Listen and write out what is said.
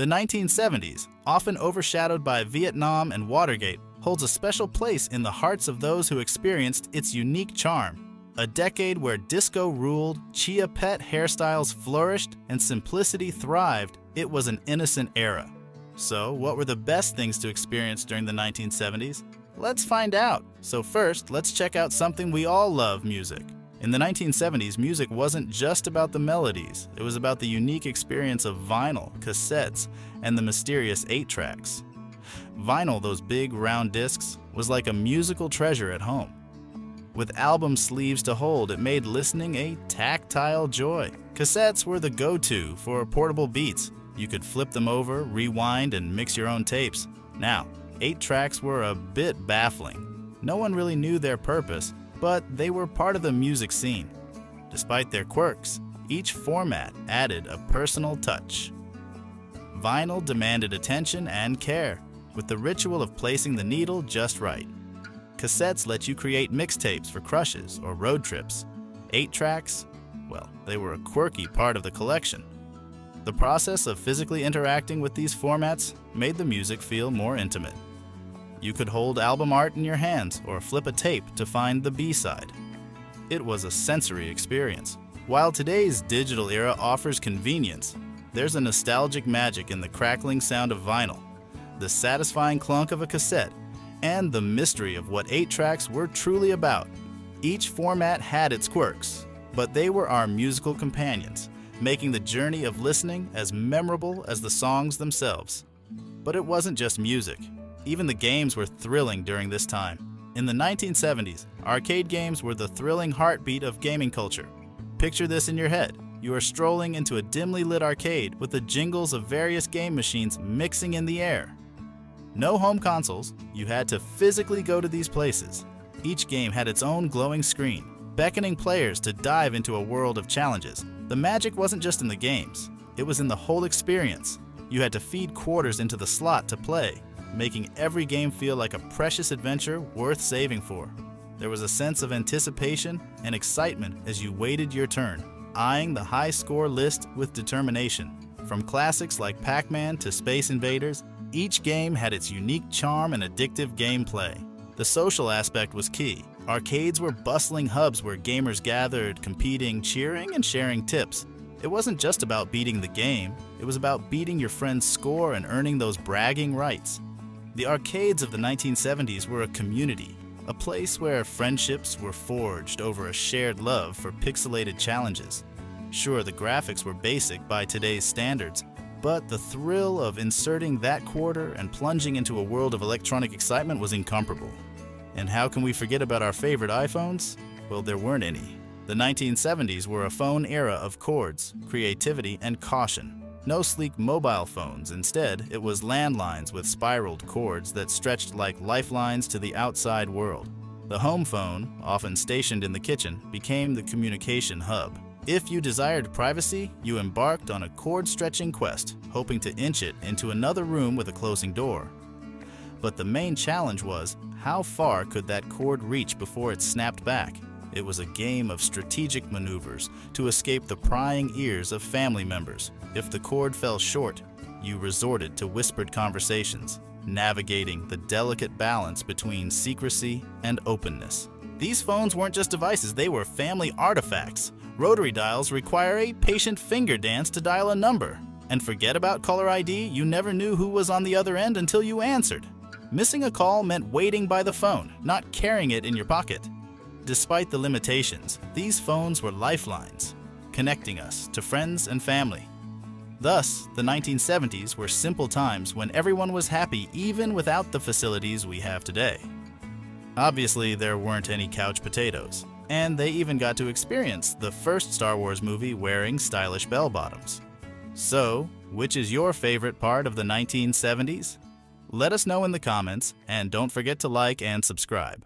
The 1970s, often overshadowed by Vietnam and Watergate, holds a special place in the hearts of those who experienced its unique charm. A decade where disco ruled, chia pet hairstyles flourished, and simplicity thrived, it was an innocent era. So, what were the best things to experience during the 1970s? Let's find out. So first, let's check out something we all love: music. In the 1970s, music wasn't just about the melodies. It was about the unique experience of vinyl, cassettes, and the mysterious 8-tracks. Vinyl, those big round discs, was like a musical treasure at home. With album sleeves to hold, it made listening a tactile joy. Cassettes were the go-to for portable beats. You could flip them over, rewind, and mix your own tapes. Now, 8-tracks were a bit baffling. No one really knew their purpose, but they were part of the music scene. Despite their quirks, each format added a personal touch. Vinyl demanded attention and care, with the ritual of placing the needle just right. Cassettes let you create mixtapes for crushes or road trips. 8-tracks, well, they were a quirky part of the collection. The process of physically interacting with these formats made the music feel more intimate. You could hold album art in your hands or flip a tape to find the B-side. It was a sensory experience. While today's digital era offers convenience, there's a nostalgic magic in the crackling sound of vinyl, the satisfying clunk of a cassette, and the mystery of what 8-tracks were truly about. Each format had its quirks, but they were our musical companions, making the journey of listening as memorable as the songs themselves. But it wasn't just music. Even the games were thrilling during this time. In the 1970s, arcade games were the thrilling heartbeat of gaming culture. Picture this in your head. You are strolling into a dimly lit arcade with the jingles of various game machines mixing in the air. No home consoles, you had to physically go to these places. Each game had its own glowing screen, beckoning players to dive into a world of challenges. The magic wasn't just in the games, it was in the whole experience. You had to feed quarters into the slot to play, making every game feel like a precious adventure worth saving for. There was a sense of anticipation and excitement as you waited your turn, eyeing the high score list with determination. From classics like Pac-Man to Space Invaders, each game had its unique charm and addictive gameplay. The social aspect was key. Arcades were bustling hubs where gamers gathered, competing, cheering, and sharing tips. It wasn't just about beating the game, it was about beating your friend's score and earning those bragging rights. The arcades of the 1970s were a community, a place where friendships were forged over a shared love for pixelated challenges. Sure, the graphics were basic by today's standards, but the thrill of inserting that quarter and plunging into a world of electronic excitement was incomparable. And how can we forget about our favorite iPhones? Well, there weren't any. The 1970s were a phone era of chords, creativity, and caution. No sleek mobile phones. Instead, it was landlines with spiraled cords that stretched like lifelines to the outside world. The home phone, often stationed in the kitchen, became the communication hub. If you desired privacy, you embarked on a cord-stretching quest, hoping to inch it into another room with a closing door. But the main challenge was, how far could that cord reach before it snapped back? It was a game of strategic maneuvers to escape the prying ears of family members. If the cord fell short, you resorted to whispered conversations, navigating the delicate balance between secrecy and openness. These phones weren't just devices, they were family artifacts. Rotary dials require a patient finger dance to dial a number. And forget about caller ID, you never knew who was on the other end until you answered. Missing a call meant waiting by the phone, not carrying it in your pocket. Despite the limitations, these phones were lifelines, connecting us to friends and family. Thus, the 1970s were simple times when everyone was happy even without the facilities we have today. Obviously, there weren't any couch potatoes, and they even got to experience the first Star Wars movie wearing stylish bell-bottoms. So, which is your favorite part of the 1970s? Let us know in the comments, and don't forget to like and subscribe.